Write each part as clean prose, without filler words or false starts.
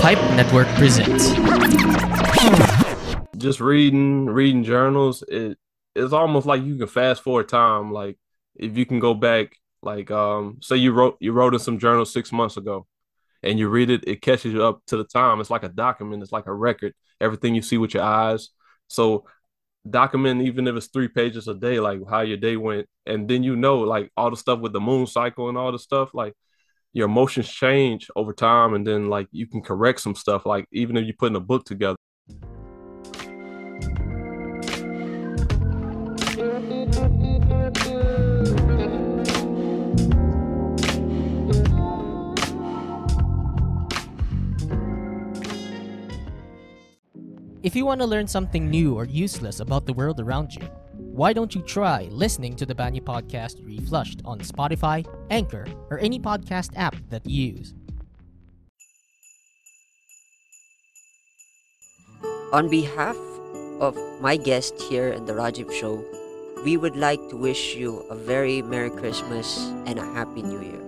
Pipe Network presents. Just reading journals, it's almost like you can fast forward time. Like if you can go back, like say you wrote in some journal 6 months ago and you read it, it catches you up to the time. It's like a document, it's like a record, everything you see with your eyes. So document, even if it's 3 pages a day, like how your day went, and then like all the stuff with the moon cycle and all the stuff, like your emotions change over time, and then like you can correct some stuff, like even if you put in a book together. If you want to learn something new or useless about the world around you, why don't you try listening to the Banyu Podcast Reflushed on Spotify, Anchor, or any podcast app that you use? On behalf of my guest here in the Rajiv Show, we would like to wish you a very Merry Christmas and a Happy New Year.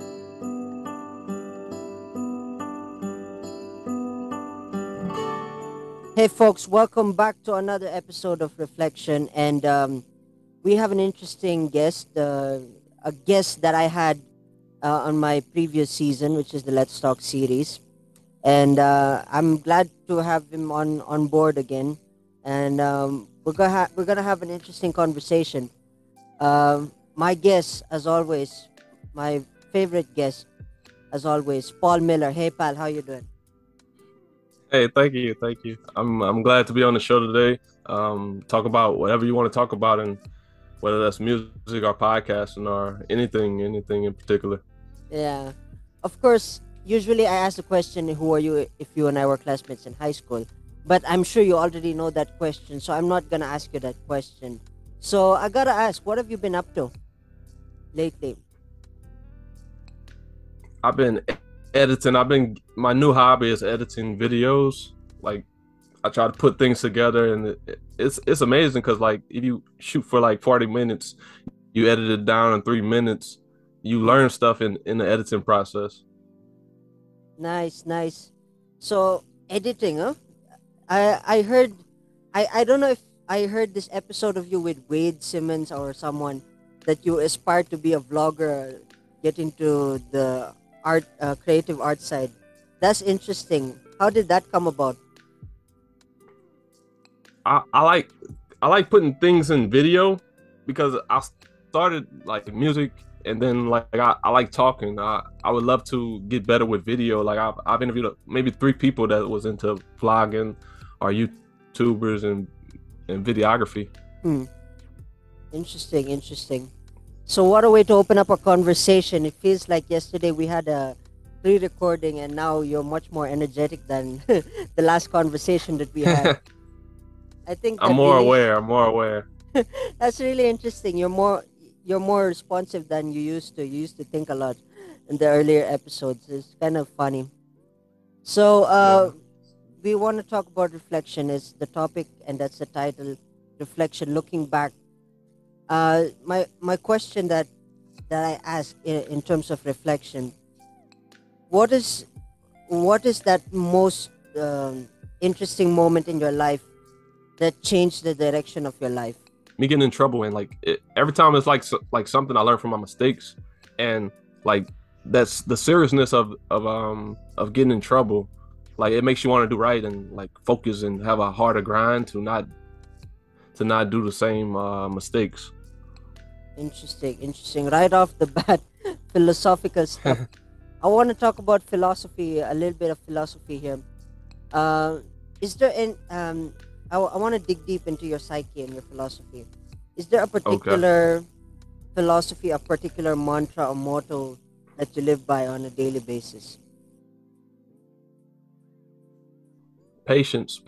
Hey folks, welcome back to another episode of Reflection, and we have an interesting guest, a guest that I had on my previous season, which is the Let's Talk series, and I'm glad to have him on board again, and we're gonna have an interesting conversation. My guest, as always, my favorite guest, as always, Paul Miller. Hey pal, how you doing? Hey, thank you. I'm glad to be on the show today. Talk about whatever you want to talk about, and whether that's music or podcasting or anything in particular. Yeah, of course. Usually, I ask the question, "Who are you?" If you and I were classmates in high school, but I'm sure you already know that question, so I'm not gonna ask you that question. So I gotta ask, what have you been up to lately? I've been editing. My new hobby is editing videos. Like I try to put things together, and it's amazing because like if you shoot for like 40 minutes, you edit it down in 3 minutes. You learn stuff in the editing process. Nice. So editing, huh? I heard, I don't know if I heard this episode of you with Wade Simmons or someone that you aspire to be a vlogger, get into the art, creative art side. That's interesting. How did that come about? I like putting things in video because I started like music, and then like I like talking. I would love to get better with video. Like I've interviewed maybe 3 people that was into vlogging or YouTubers and videography. Interesting. So what a way to open up a conversation. It feels like yesterday we had a pre-recording, and now you're much more energetic than the last conversation that we had. I think I'm more aware. That's really interesting. You're more responsive than you used to. You used to think a lot in the earlier episodes. It's kind of funny. So we want to talk about reflection is the topic, and that's the title, reflection, looking back. My question that I ask in terms of reflection, what is that most interesting moment in your life that changed the direction of your life? Me getting in trouble, and like every time it's like something I learned from my mistakes, and like that's the seriousness of getting in trouble. Like it makes you want to do right and like focus and have a harder grind to not do the same mistakes. Interesting. Right off the bat, philosophical stuff. I want to talk about philosophy, a little bit of philosophy here. Is there I want to dig deep into your psyche and your philosophy. Is there a particular philosophy, a particular mantra or motto that you live by on a daily basis? Patience,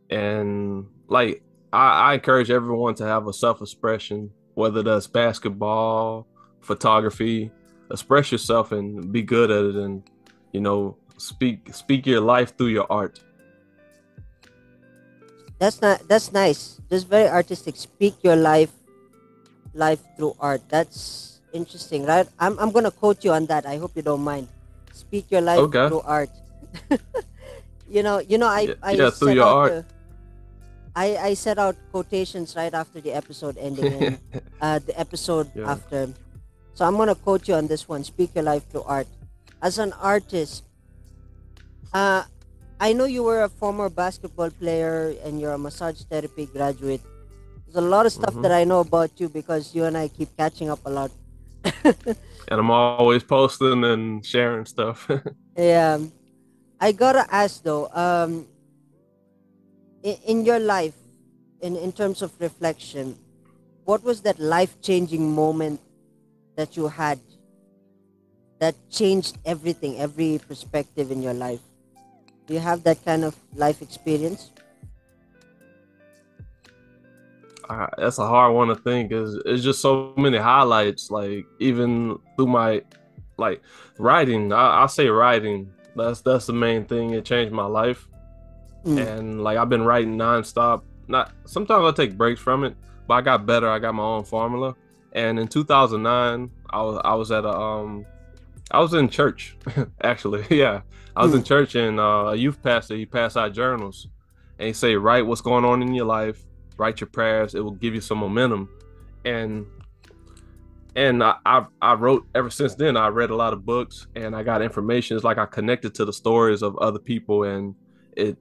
and like I encourage everyone to have a self-expression, whether that's basketball, photography. Express yourself and be good at it, and speak your life through your art. That's nice. Just very artistic. Speak your life through art. That's interesting, right? I'm gonna quote you on that. I hope you don't mind. Speak your life Okay. through art. I Yeah, through set your out art. the I set out quotations right after the episode ending and the episode Yeah. after. So I'm gonna quote you on this one. Speak your life through art. As an artist, uh, I know you were a former basketball player and you're a massage therapy graduate. There's a lot of stuff Hmm. that I know about you because you and I keep catching up a lot. And I'm always posting and sharing stuff. Yeah, I gotta ask though. In your life, in terms of reflection, what was that life changing moment that you had that changed everything, every perspective in your life? Do you have that kind of life experience? That's a hard one to think. It's just so many highlights. Like even through my like writing, I say writing. That's the main thing. It changed my life, Mm, and like I've been writing nonstop. Not sometimes I take breaks from it, but I got better. I got my own formula. And in 2009, I was at I was in church actually. Yeah, I was in mm, church, and a youth pastor, he passed out journals, and he say, write what's going on in your life, write your prayers. It will give you some momentum. And I wrote ever since then. I read a lot of books and I got information. It's like I connected to the stories of other people, and it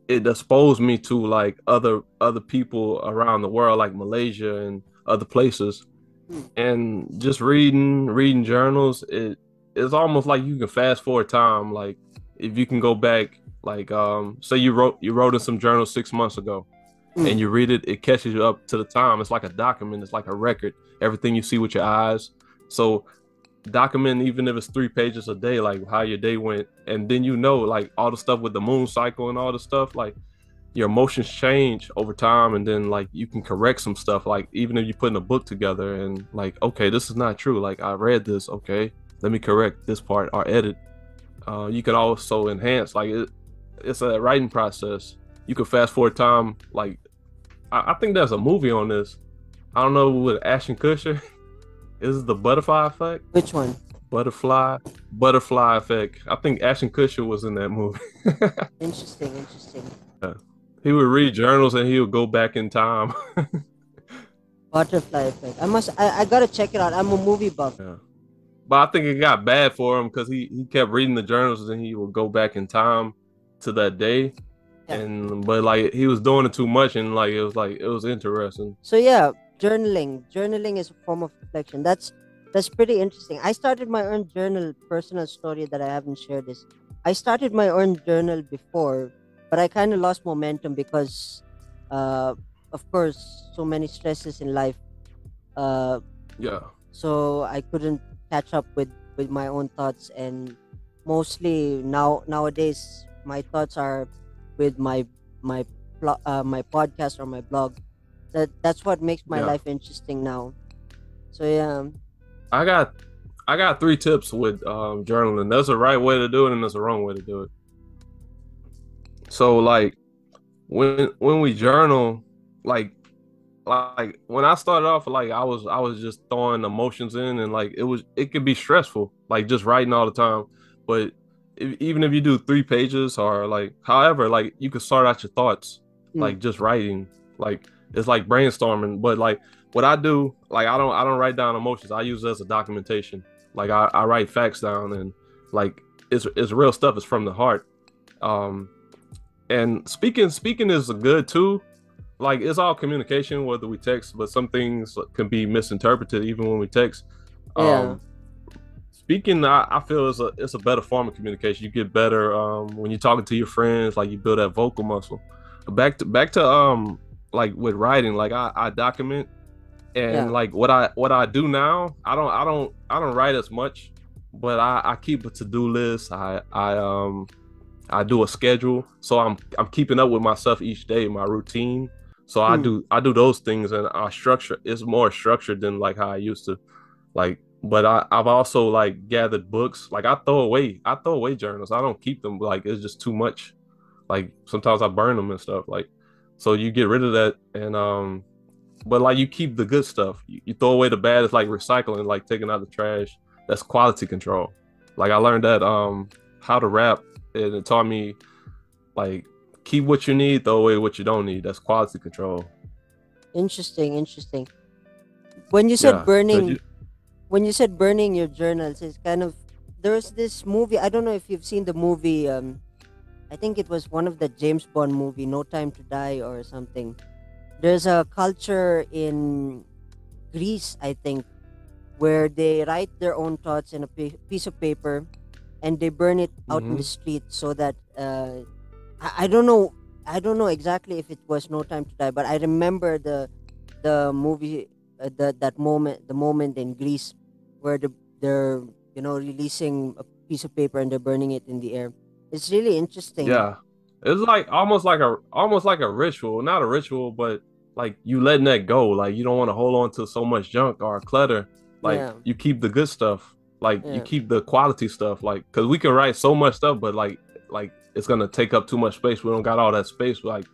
it exposed me to like other people around the world, like Malaysia and other places. mm. And just reading journals, it's almost like you can fast forward time. Like if you can go back, like say you wrote in some journals 6 months ago, and Mm. you read it, it catches you up to the time. It's like a document. It's like a record. Everything you see with your eyes. So document, even if it's 3 pages a day, like how your day went, and then like all the stuff with the moon cycle and all the stuff, like your emotions change over time, and then like you can correct some stuff. Like even if you're putting a book together and like, okay, this is not true. Like I read this, okay, let me correct this part or edit. You can also enhance. Like it's a writing process. You can fast forward time. Like I think there's a movie on this. I don't know, with Ashton Kutcher. Is it the butterfly effect? Which one? Butterfly effect. I think Ashton Kutcher was in that movie. Interesting, interesting. Yeah. He would read journals and he would go back in time. Butterfly effect. I gotta check it out. I'm a movie buff. Yeah. But I think it got bad for him because he kept reading the journals and he would go back in time to that day. Yeah. And but like he was doing it too much, and like it was interesting. So yeah, journaling is a form of reflection. That's pretty interesting. I started my own journal. Personal story that I haven't shared is I started my own journal before, but I kind of lost momentum because uh of course so many stresses in life, uh Yeah. so I couldn't catch up with my own thoughts. And mostly nowadays my thoughts are with my podcast or my blog. That's what makes my Yeah. life interesting now. So yeah. I got I got 3 tips with journaling. There's a right way to do it and there's a wrong way to do it. So like when we journal, like like when I started off, like I was just throwing emotions in, and like it could be stressful, like just writing all the time. But even if you do 3 pages or like however, like you could start out your thoughts, Mm, like just writing. Like it's like brainstorming. But like what I do, like I don't write down emotions. I use it as a documentation. Like I write facts down, and like it's real stuff. It's from the heart. Um and speaking is a good too. Like it's all communication, whether we text, but some things can be misinterpreted even when we text. yeah. um Speaking, I feel it's a better form of communication. You get better when you're talking to your friends. Like you build that vocal muscle. Back to like with writing, like I document. And Yeah. like what I do now, I don't write as much, but I keep a to-do list. I do a schedule, so I'm keeping up with myself each day, my routine. So I Mm, do those things, and I structure. It's more structured than like how I used to. Like, but I've also like gathered books. Like I throw away journals. I don't keep them. Like it's just too much. Like sometimes I burn them and stuff. Like, so you get rid of that, and but like you keep the good stuff. You throw away the bad. It's like recycling, like taking out the trash. That's quality control. Like I learned that how to rap, and it taught me like keep what you need, throw away what you don't need. That's quality control. Interesting, interesting. When you said Yeah, cause you. burning, when you said burning your journals, it's kind of there's this movie. I don't know if you've seen the movie. I think it was one of the James Bond movie, No Time to Die or something. There's a culture in Greece, I think, where they write their own thoughts in a piece of paper and they burn it out in the Hmm. street so that I don't know. I don't know exactly if it was No Time to Die, but I remember the movie, the moment in Greece where they're releasing a piece of paper and they're burning it in the air. It's really interesting. Yeah, it's like almost like a ritual, not a ritual, but like you letting that go. Like you don't want to hold on to so much junk or clutter. Like Yeah, you keep the good stuff. Like you yeah, keep the quality stuff. Like because we can write so much stuff, but like it's gonna take up too much space. We don't got all that space. Like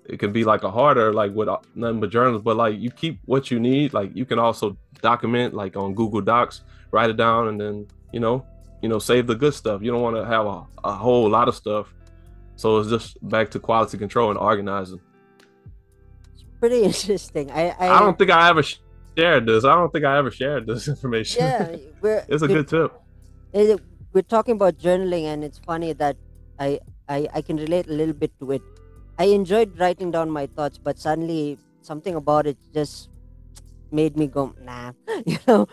it can be like a harder like with nothing but journals. But like you keep what you need. Like you can also document like on Google Docs, write it down, and then save the good stuff. You don't want to have a whole lot of stuff. So it's just back to quality control and organizing. it's pretty interesting. I don't think I ever shared this. I don't think I ever shared this information. Yeah, we're It's a we're, good tip. eh, we're talking about journaling, and it's funny that I, I can relate a little bit to it. I enjoyed writing down my thoughts, but suddenly something about it just made me go nah, you know.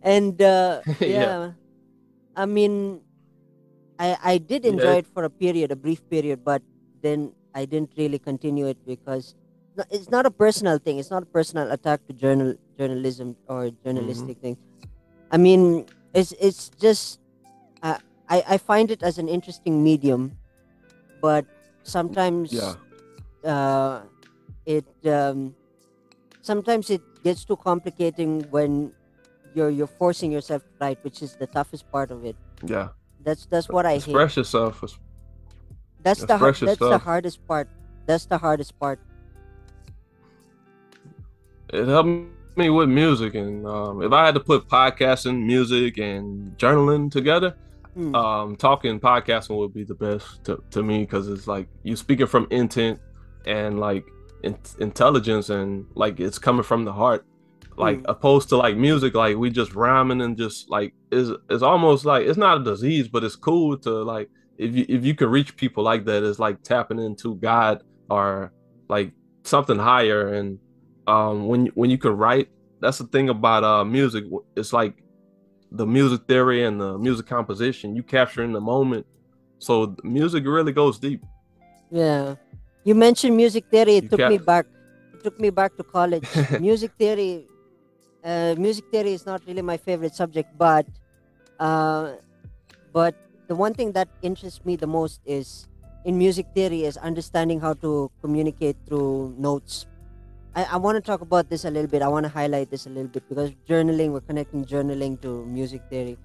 And Yeah. yeah, I mean, I did Yeah. enjoy it for a period, a brief period, but then I didn't really continue it because it's not a personal thing. It's not a personal attack to journalism or Hmm. journalistic thing. I mean, it's just uh, I find it as an interesting medium, but Yeah. sometimes uh, it sometimes it gets too complicating when you're forcing yourself to write, which is the toughest part of it. Yeah. That's what I hate. Express yourself. Express your That's the stuff. hardest part. That's the hardest part. It helped me with music, and if I had to put podcasting, music, and journaling together, Hmm. talking podcasting would be the best to me because it's like you speaking from intent and like intelligence and like it's coming from the heart, like Hmm. opposed to like music, like we just rhyming and just like is almost like it's not a disease, but it's cool to like if you can reach people like that, it's like tapping into God or like something higher. And when you can write, that's the thing about music. It's like the music theory and the music composition, you capture in the moment. So music really goes deep. Yeah. You mentioned music theory. You cap It took me back to college. Music theory. Music theory is not really my favorite subject, uh, but the one thing that interests me the most is in music theory is understanding how to communicate through notes. I want to talk about this a little bit. I want to highlight this a little bit because journaling, we're connecting journaling to music theory.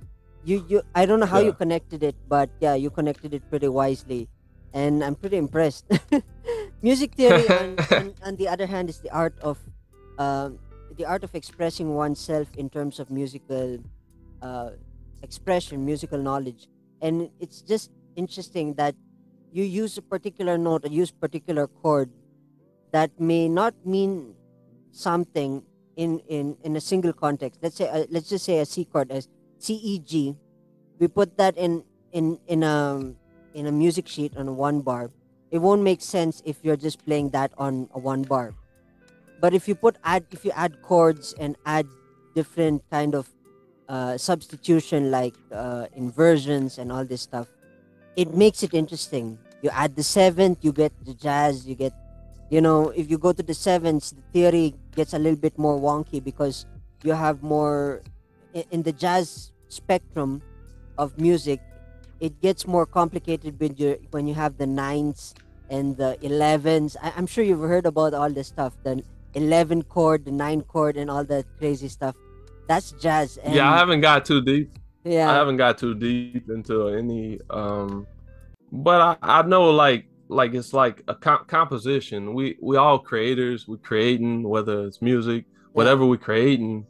I don't know how you yeah. connected it, but yeah, you connected it pretty wisely, and I'm pretty impressed. Music theory, on the other hand, is um, the art of expressing oneself in terms of musical uh, expression, musical knowledge, and it's just interesting that you use a particular note or use particular chord that may not mean something in a single context. Let's just say a C chord as C E G. We put that in a music sheet on a one bar. It won't make sense if you're just playing that on a one bar. But if you add chords and add different kind of substitution like inversions and all this stuff, it makes it interesting. You add the seventh, you get the jazz, you get, if you go to the sevenths, the theory gets a little bit more wonky because you have more in the jazz spectrum of music. It gets more complicated when you have the nines and the 11s. I'm sure you've heard about all this stuff, the 11 chord, the 9 chord, and all that crazy stuff. That's jazz. Yeah, I And haven't got too deep. I yeah, haven't got too deep into any but I know like it's like a composition. We all creators, we creating, whether it's music, yeah, whatever we creating,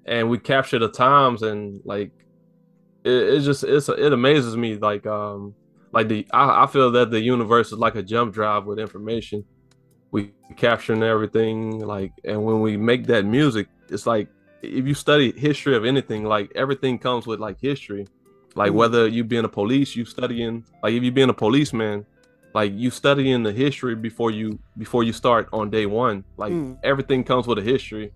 and we capture the times and like it amazes me like I feel that the universe is like a jump drive with information. We capturing everything, like, and when we make that music, it's like if you study history of anything, like everything comes with like history. Like Mm, whether you being a police, you studying, like if you being a policeman, like you studying the history before you start on day one. Like mm, everything comes with a history.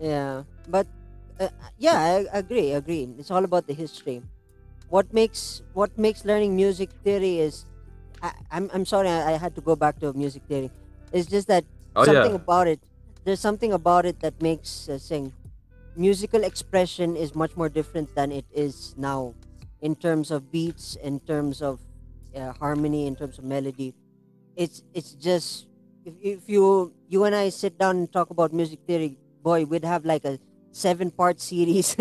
yeah, but yeah, I agree. Agree. It's all about the history. What makes learning music theory is I'm sorry I had to go back to music theory. It's just that Oh something yeah. about it. There's something about it that makes saying musical expression is much more different than it is now, in terms of beats, in terms of harmony, in terms of melody. It's just if you and I sit down and talk about music theory, boy, we'd have like a 7-part series,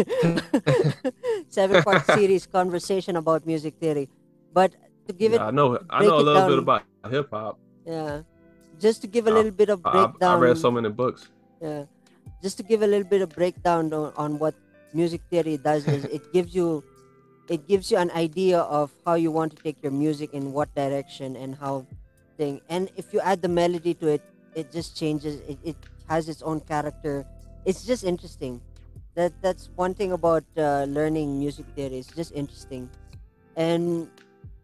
7-part series conversation about music theory. But to give it Yeah, I know break a it little bit down, about hip hop. yeah, just to give a I, little bit of I read breakdown, so many books. yeah, just to give a little bit of breakdown on what music theory does is it gives you an idea of how you want to take your music in what direction and how thing. And if you add the melody to it, it just changes. It has its own character. It's just interesting. That's one thing about learning music theory. It's just interesting. And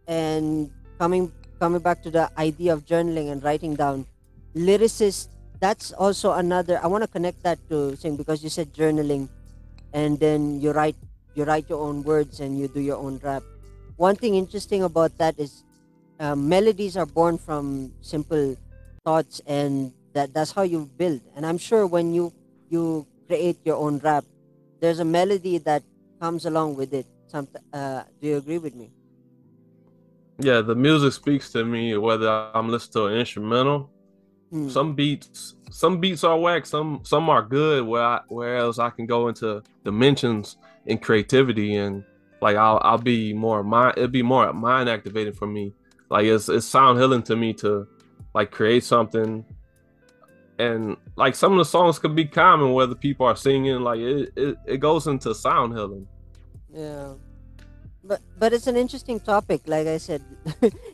and coming back to the idea of journaling and writing down lyricist. That's also another. I want to connect that to sing because you said journaling and then you write your own words and you do your own rap. One thing interesting about that is melodies are born from simple thoughts, and that's how you build. And I'm sure when you create your own rap, there's a melody that comes along with it. Do you agree with me? Yeah, the music speaks to me whether I'm listening to an instrumental. Hmm. Some beats are whack, some are good whereas I can go into dimensions and creativity, and like I'll be more mind it'd be more mind activating for me. Like it's sound healing to me to like create something, and like some of the songs could be common whether people are singing, like it goes into sound healing. Yeah, but it's an interesting topic. Like I said,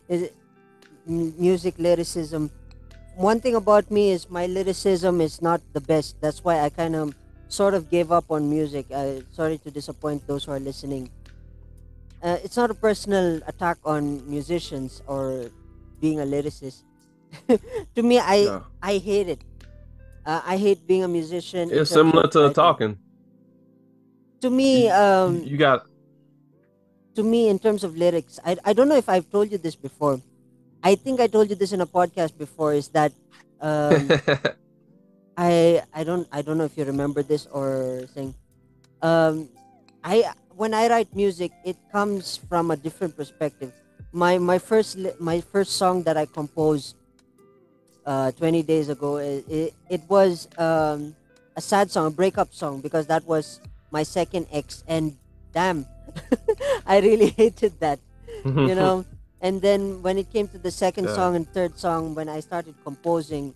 is it, music lyricism. One thing about me is my lyricism is not the best. That's why I kind of sort of gave up on music. Sorry to disappoint those who are listening. It's not a personal attack on musicians or being a lyricist. To me, I Yeah, I hate it. I hate being a musician in it's terms similar of to writing. talking. To me, You you got in terms of lyrics, I don't know if I've told you this before. I think I told you this in a podcast before. Is that um, I don't know if you remember this or thing. Um, I when I write music, it comes from a different perspective. My first song that I composed 20 days ago, it was a sad song, a breakup song, because that was my second ex, and damn, I really hated that, you know. And then when it came to the second yeah. song and third song, when I started composing,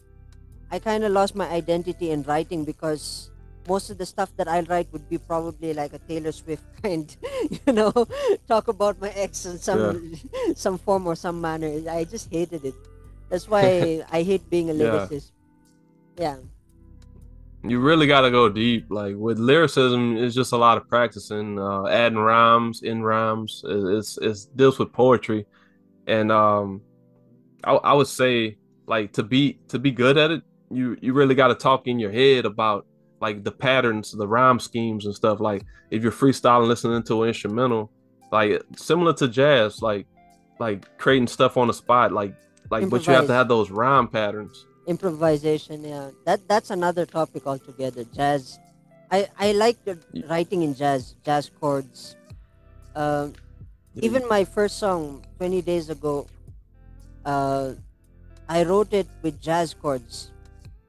I kind of lost my identity in writing because most of the stuff that I'll write would be probably like a Taylor Swift kind, you know, talk about my ex in Yeah. some form or some manner. I just hated it. That's why I hate being a Yeah. lyricist. Yeah. You really got to go deep. Like with lyricism, it's just a lot of practicing, adding rhymes, in rhymes. It's deals with poetry, and I would say like to be good at it, you really got to talk in your head about like the patterns, the rhyme schemes and stuff. Like if you're freestyling, listening to an instrumental, like similar to jazz, like creating stuff on the spot, but you have to Improvise. have those rhyme patterns. Improvisation, yeah. That's another topic altogether. Jazz. I like the Y- writing in jazz chords. Um, y- Even my first song 20 days ago, uh, I wrote it with jazz chords,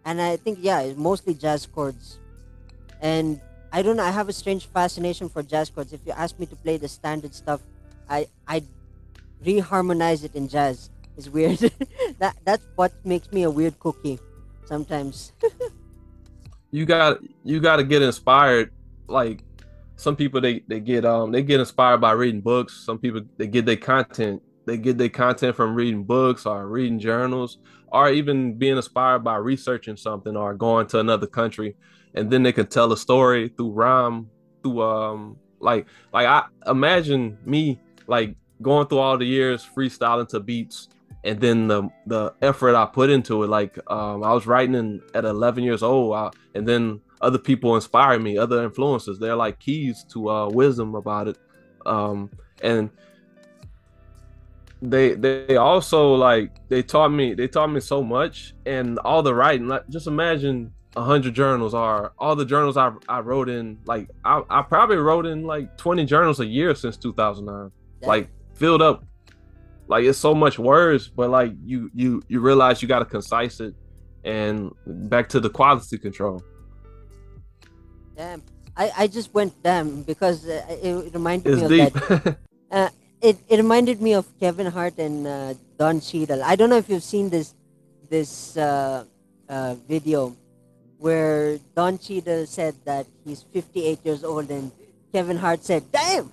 and I think yeah, it's mostly jazz chords. And I don't know, I have a strange fascination for jazz chords. If you ask me to play the standard stuff, I reharmonize it in jazz. It's weird. That's what makes me a weird cookie sometimes. you got to get inspired, like some people they get inspired by reading books. Some people they get their content from reading books or reading journals, or even being inspired by researching something or going to another country, and then they can tell a story through rhyme, through like I imagine me like going through all the years freestyling to beats, and then the effort I put into it. Like I was writing at 11 years old, and then other people inspired me, other influences. They're like keys to wisdom about it, and they also like they taught me so much, and all the writing. Like, just imagine 100 journals are all the journals I wrote in. Like I probably wrote in like 20 journals a year since 2009. Yeah. Like filled up. Like it's so much words, but like you realize you got to concise it, and back to the quality control. Damn. I just went damn because it reminded It's me of deep. that. It reminded me of Kevin Hart and Don Cheadle. I don't know if you've seen this video where Don Cheadle said that he's 58 years old and Kevin Hart said, "Damn."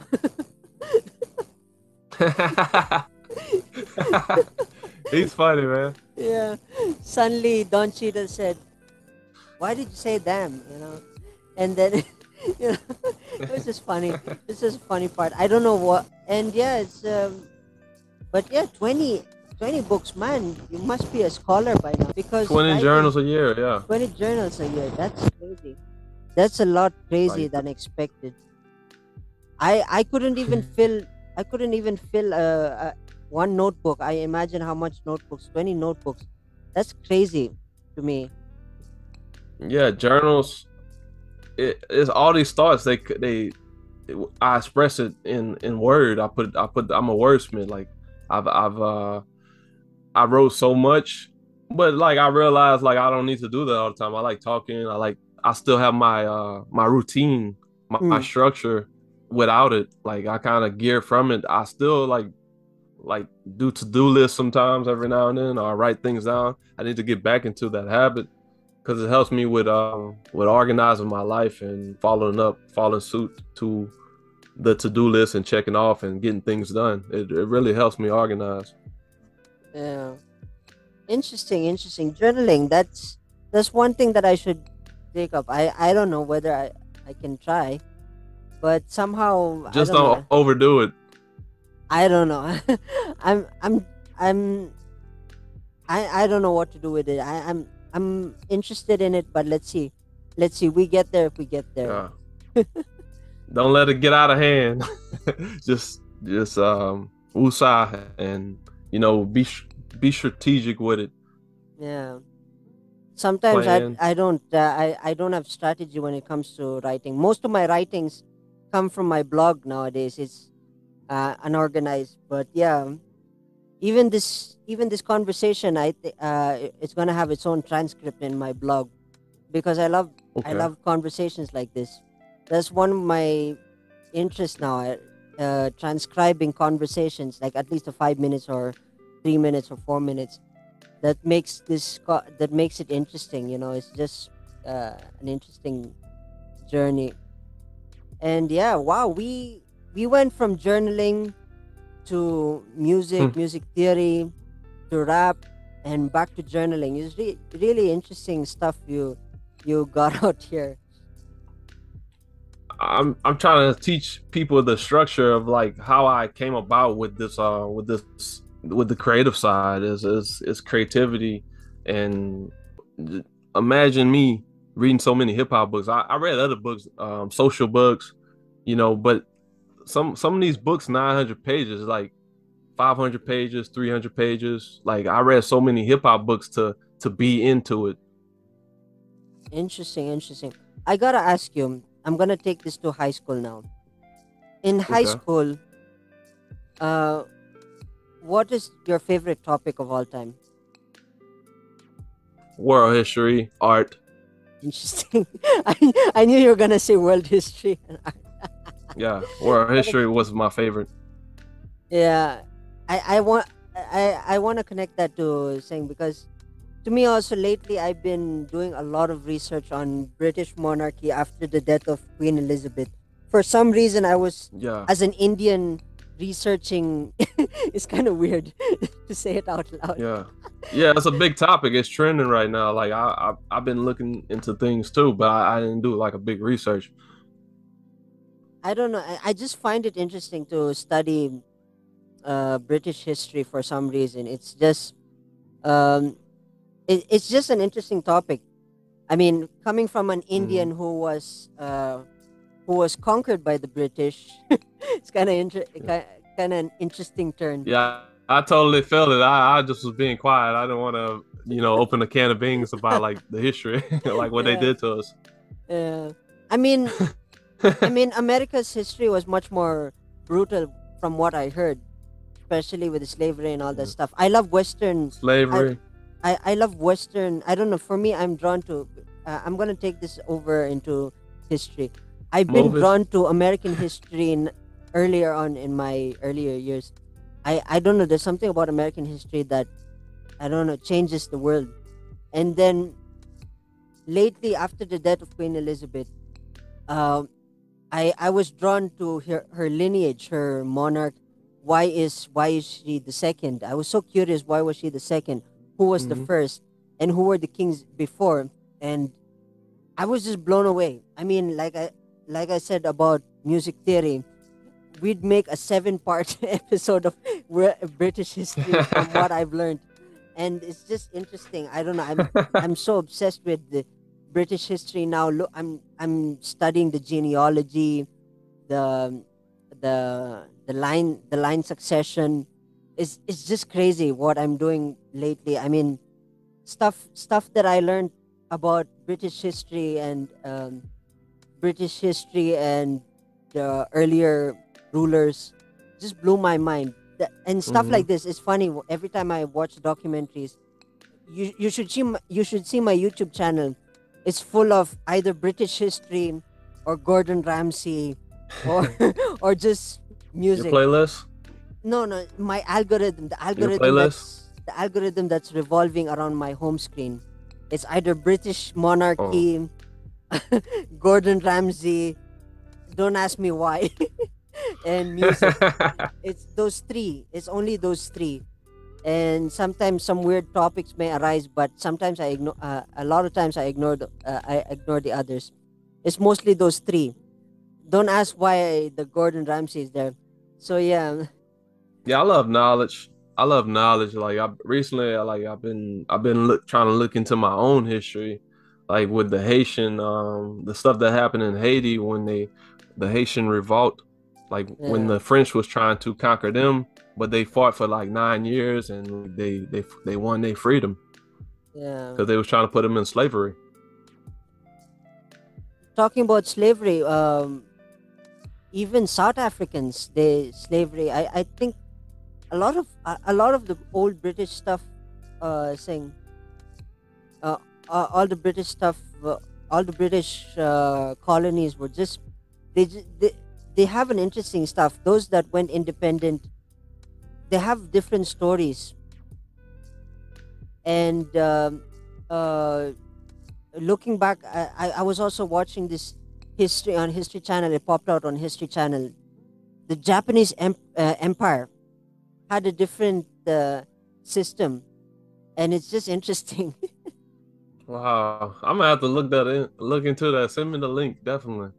He's funny, man. Yeah. Suddenly Don Cheadle said, "Why did you say damn?" You know, and then you know, it was just funny. It's just a funny part. I don't know what. And yeah, it's but yeah, 20 books, man. You must be a scholar by now because 20 writing journals a year, yeah. 20 journals a year. That's crazy. That's a lot crazy Like, than expected. I couldn't even fill. I couldn't even fill one notebook. I imagine how much notebooks. 20 notebooks. That's crazy to me. yeah, journals. It's all these thoughts. I express it in word. I'm a wordsmith. Like I wrote so much, but like I realized like I don't need to do that all the time. I like talking. I still have my routine, my Mm. structure. Without it, like I kind of gear from it. I still like do to-do lists sometimes every now and then, or write things down. I need to get back into that habit because it helps me with organizing my life and following suit to the to-do list and checking off and getting things done. It really helps me organize. Yeah. Interesting. Journaling. That's one thing that I should take up. I don't know whether I can try, but somehow Just I don't don't know. overdo it. I don't know. I'm I don't know what to do with it. I'm interested in it, but let's see. Let's see. We get there if we get there. Yeah. Don't let it get out of hand. just woosah and be strategic with it. Yeah. Sometimes Plan. I don't have strategy when it comes to writing. Most of my writings come from my blog nowadays. It's unorganized, but yeah, even this conversation, it's gonna have its own transcript in my blog because I Okay. love conversations like this. That's one of my interests now. Transcribing conversations, like at least a 5 minutes or 3 minutes or 4 minutes. That makes it interesting. You know, it's just an interesting journey. And yeah, wow, we went from journaling to music theory, to rap, and back to journaling. It's really interesting stuff you got out here. I'm trying to teach people the structure of like how I came about with the creative side is creativity. And imagine me reading so many hip hop books. I read other books, social books, but some of these books 900 pages, like 500 pages, 300 pages. Like I read so many hip hop books to be into it. Interesting. I gotta ask you. I'm gonna take this to high school now. In high Okay. school, uh, what is your favorite topic of all time? World history, art. Interesting. I knew you were gonna say world history. Yeah, world history was my favorite. Yeah, I want to connect that to saying because to me also lately I've been doing a lot of research on British monarchy after the death of Queen Elizabeth for some reason I was, Yeah. as an Indian, researching. It's kind of weird to say it out loud. Yeah. Yeah, it's a big topic. It's trending right now. Like I've been looking into things too, but I didn't do like a big research. I don't know. I just find it interesting to study British history for some reason. It's just um, it's just an interesting topic. I mean, coming from an Mhm. Indian who was conquered by the British, it's Yeah. kind of an interesting turn. Yeah, I totally felt it. I just was being quiet. I didn't want to, open a can of beans about like the history, like what they Yeah. did to us. I mean, America's history was much more brutal from what I heard, especially with the slavery and all that Yeah. stuff. I love Western. I, Slavery. I love Western. I don't know. For me, I'm drawn to. I'm gonna take this over into history. I've been Movies. drawn to American history earlier on in my earlier years. I don't know. There's something about American history that, I don't know, changes the world. And then lately, after the death of Queen Elizabeth, um, I was drawn to her lineage, her monarch. Why is she the second? I was so curious. Why was she the second? Who was the Hmm. first? And who were the kings before? And I was just blown away. I mean, like I said about music theory, we'd make a 7-part episode of British history from what I've learned, and it's just interesting. I don't know. I'm so obsessed with the British history now. Look, I'm studying the genealogy, the the line succession. It's just crazy what I'm doing lately. I mean, stuff that I learned about British history and the earlier rulers just blew my mind. And stuff Hmm. like this is funny. Every time I watch documentaries, you should see my YouTube channel. It's full of either British history or Gordon Ramsay, or or just Your music. playlist. No, no, my algorithm, Your playlist. the algorithm that's revolving around my home screen. It's either British Oh. monarchy, Gordon Ramsay. Don't ask me why. And music. It's those three. It's only those three. And sometimes some weird topics may arise, but sometimes I ignore. A lot of times I ignore the others. It's mostly those three. Don't ask why the Gordon Ramsay is there. So yeah, Yeah, I love knowledge. I love knowledge. Like I recently, I've been trying to look into my own history, like with the Haitian, the stuff that happened in Haiti when the Haitian revolt, like when yeah, the French was trying to conquer them, but they fought for like 9 years and they won their freedom yeah. because they was trying to put them in slavery. Talking about slavery, even South Africans, they slavery. I think a lot of the old British stuff, saying uh, all the British stuff, all the British colonies were just they, ju- they have an interesting stuff. Those that went independent, they have different stories. And uh, looking back, I was also watching this history on History Channel. It popped out on History Channel. The Japanese empire had a different system, and it's just interesting. Wow, I'm gonna have to look into that. Send me the link, definitely.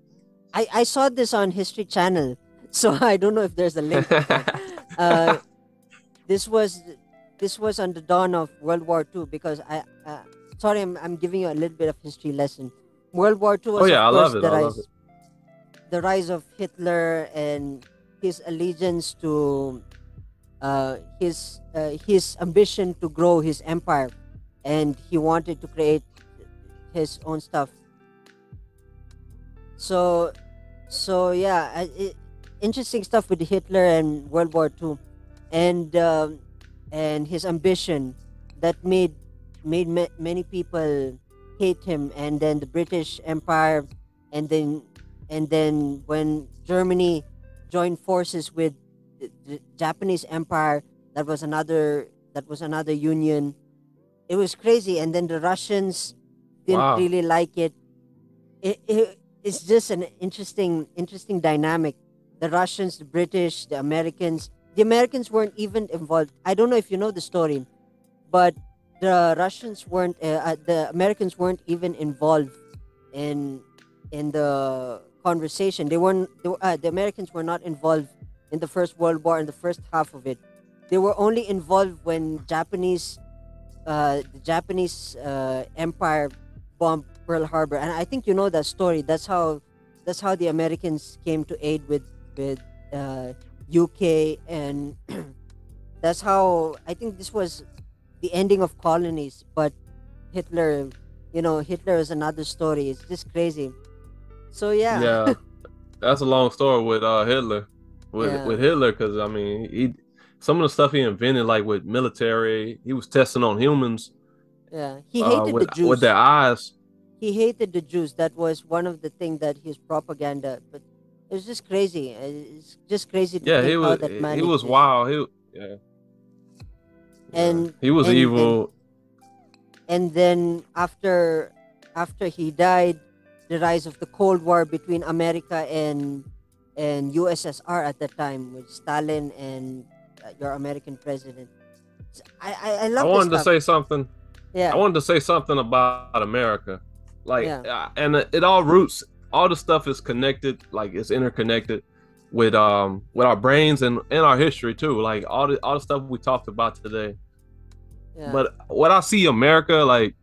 I saw this on History Channel, so I don't know if there's a link up there. Uh, this was this was on the dawn of World War II, because sorry, I'm giving you a little bit of history lesson. World War II Oh was, yeah, of I course, love it. I love it. the rise of Hitler and his allegiance to his ambition to grow his empire, and he wanted to create his own stuff. So yeah, interesting stuff with Hitler and World War II, and his ambition that made many people hate him, and then the British Empire, and then when Germany joined forces with the Japanese Empire, that was another union. It was crazy, and then the Russians didn't Wow. really like it. it's just an interesting dynamic. The Russians, the British, the Americans. The Americans weren't even involved. I don't know if you know the story, but the Americans weren't even involved in the conversation. The Americans were not involved in the First World War in the first half of it. They were only involved when the Japanese Empire bombed Pearl Harbor, and I think you know that story. That's how the Americans came to aid with UK, and that's how I think this was the ending of colonies. But Hitler, Hitler is another story. It's just crazy. So yeah, Yeah, that's a long story with Hitler. yeah, With Hitler, because I mean, some of the stuff he invented, like with military, he was testing on humans yeah. He hated the with Jews. their eyes. He hated the Jews. That was one of the things that his propaganda. But it was just crazy. It's just crazy to Yeah, think how that man he was exists. wild. Yeah, And he was and and evil. and then after he died, the rise of the Cold War between America and USSR at that time with Stalin and your American president. I I love this wanted to stuff. say something. I Yeah, wanted to say something about America, like, yeah, and it all roots. All the stuff is connected, like it's interconnected with our brains and our history too. Like all the stuff we talked about today. yeah. But what I see America like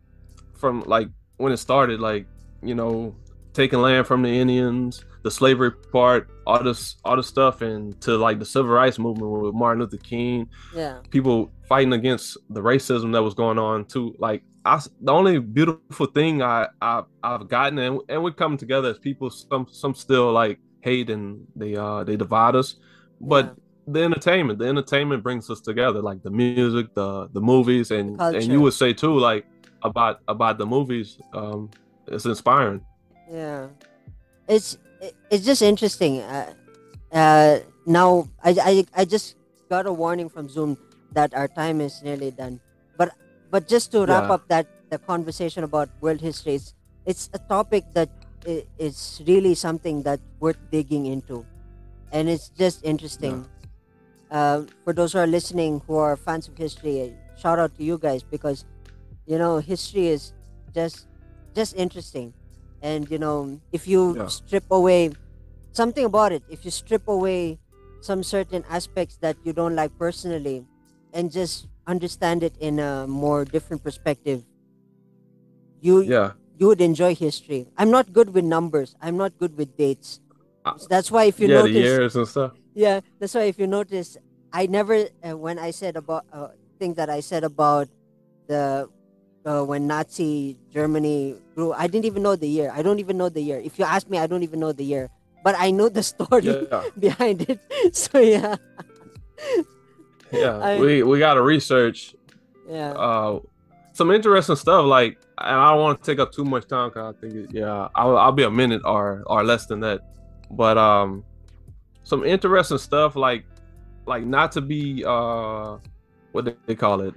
from like when it started, like, you know, taking land from the Indians, the slavery part, all this stuff, and to like the civil rights movement with Martin Luther King, Yeah, people fighting against the racism that was going on too. Like the only beautiful thing I've gotten, and we're coming together as people. Some still like hate and they divide us, yeah. but the entertainment brings us together. Like the music, the movies, The and you culture. would say too, like about the movies, it's inspiring. Yeah, it's just interesting. Now I just got a warning from Zoom that our time is nearly done. But just to wrap Yeah, up the conversation about world history, it's a topic that is really something that's worth digging into, and it's just yeah, interesting. For those who are listening who are fans of history, shout out to you guys because history is just just interesting. And if you yeah. strip away something about it, if you strip away some certain aspects that you don't like personally and just understand it in a more different perspective, you Yeah. you would enjoy history. I'm not good with numbers, I'm not good with dates. Uh, So that's why if you yeah, the notice, years and stuff. yeah, that's why if you notice, I never when I said about thing that I said about the when Nazi Germany grew, I didn't even know the year. I don't even know the year. If you ask me, I don't even know the year, but I know the story Yeah, behind it. So yeah, yeah. I We got to research yeah, uh some interesting stuff. Like, and I don't want to take up too much time because I think I'll be a minute or less than that. But some interesting stuff like not to be what do they call it,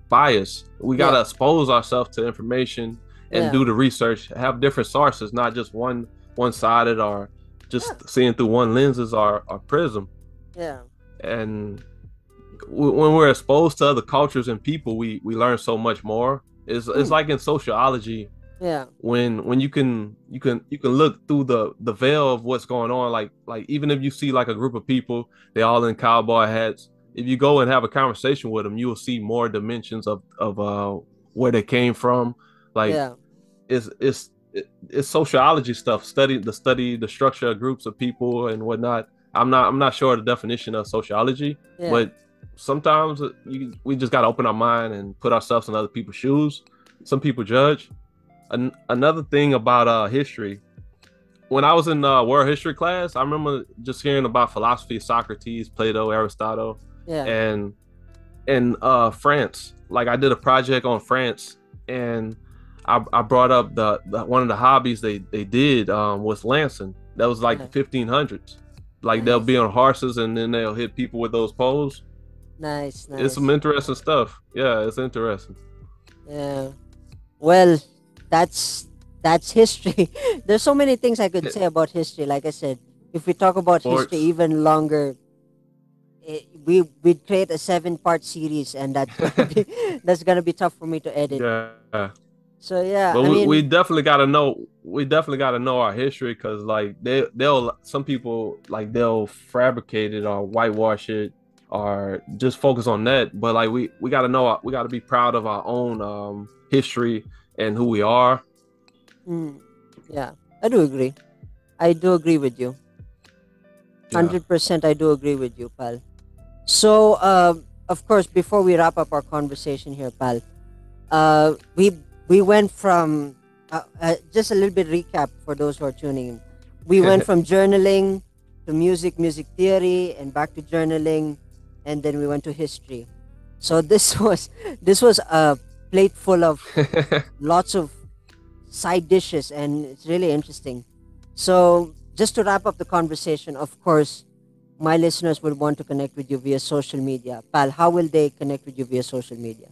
biased. We got yeah, to expose ourselves to information and yeah, do the research, have different sources, not just one sided or yeah, just seeing through one lenses or prism. yeah. And when we're exposed to other cultures and people, we learn so much more. It's Mm, like in sociology, yeah, when you can look through the veil of what's going on. Like even if you see like a group of people, they all in cowboy hats. If you go and have a conversation with them, you will see more dimensions of where they came from. Like yeah, it's sociology stuff. Study the structure of groups of people and whatnot. I'm not sure of the definition of sociology, yeah. but sometimes we just got to open our mind and put ourselves in other people's shoes. Some people judge. Another thing about history, when I was in world history class, I remember just hearing about philosophy, Socrates, Plato, Aristotle, Yeah. and France. Like I did a project on France, and I brought up the one of the hobbies they did was lancing. That was like Yeah. the 1500s. Like they'll Nice. be on horses and then they'll hit people with those poles. Nice. It's some Nice. interesting stuff. Yeah, it's interesting. Yeah. Well, that's that's history. There's so many things I could say about history. Like I said, if we talk about history Sports. even longer, we'd create a 7-part series, and that's gonna be tough for me to edit. Yeah. So yeah, But I we mean, definitely gotta know. We definitely gotta know our history because like they'll some people like they'll fabricate it or whitewash it or just focus on that. But like we gotta know we gotta be proud of our own history and who we are. mm, yeah, I do agree. I do agree with you. Yeah. 100%, I do agree with you, pal. So, of course, before we wrap up our conversation here, pal, we went from just a little bit recap for those who are tuning in. We went from journaling to music theory, and back to journaling, and then we went to history. So this was a plate full of lots of side dishes, and it's really interesting. So, just to wrap up the conversation, of course, my listeners will want to connect with you via social media. Pal, how will they connect with you via social media?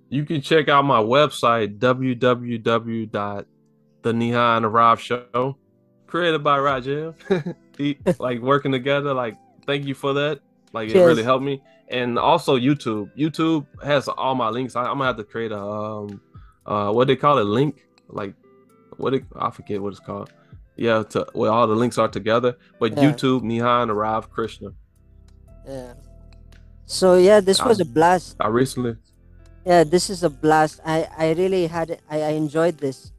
You can check out my website www.the created by Rajiv. Like working together. Like thank you for that. Like it really Cheers. helped me. And also YouTube. YouTube has all my links. I'm gonna have to create a what they call it link like I forget what it's called. Yeah, where all the links are together. But Yeah, YouTube, Nihan Arav Krishna. yeah. So yeah, this I was a blast. I recently Yeah, this is a blast. I really had it. I enjoyed this.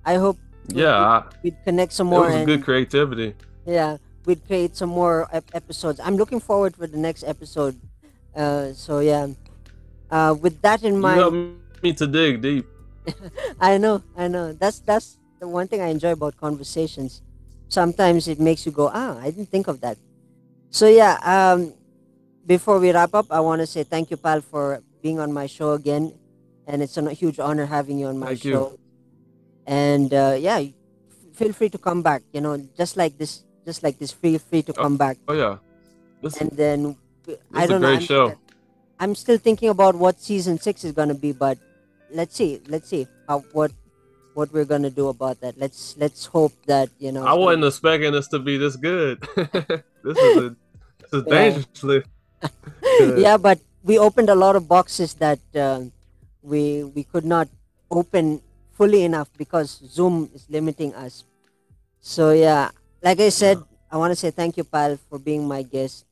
I hope yeah, we'd connect some it more, was a good and creativity. yeah, we'd create some more episodes. I'm looking forward for the next episode. So yeah, with that in You mind, helped me to dig deep. I know. That's the one thing I enjoy about conversations. Sometimes it makes you go, I didn't think of that. So yeah, before we wrap up, I want to say thank you, pal, for being on my show again, and it's a huge honor having you on my Thank you. show. And yeah, feel free to come back. You know, just like this, feel free to come back. Oh yeah. This And then this I is a don't know. great show. I'm still thinking about what season 6 is gonna be, but let's see how what we're gonna do about that. Let's hope that I wasn't expecting this to be this good. This is yeah. dangerously good. Yeah, but we opened a lot of boxes that we could not open fully enough because Zoom is limiting us. So yeah, like I Yeah. said, I want to say thank you, pal, for being my guest,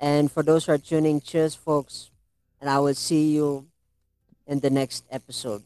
and for those who are tuning, cheers, folks, and I will see you in the next episode.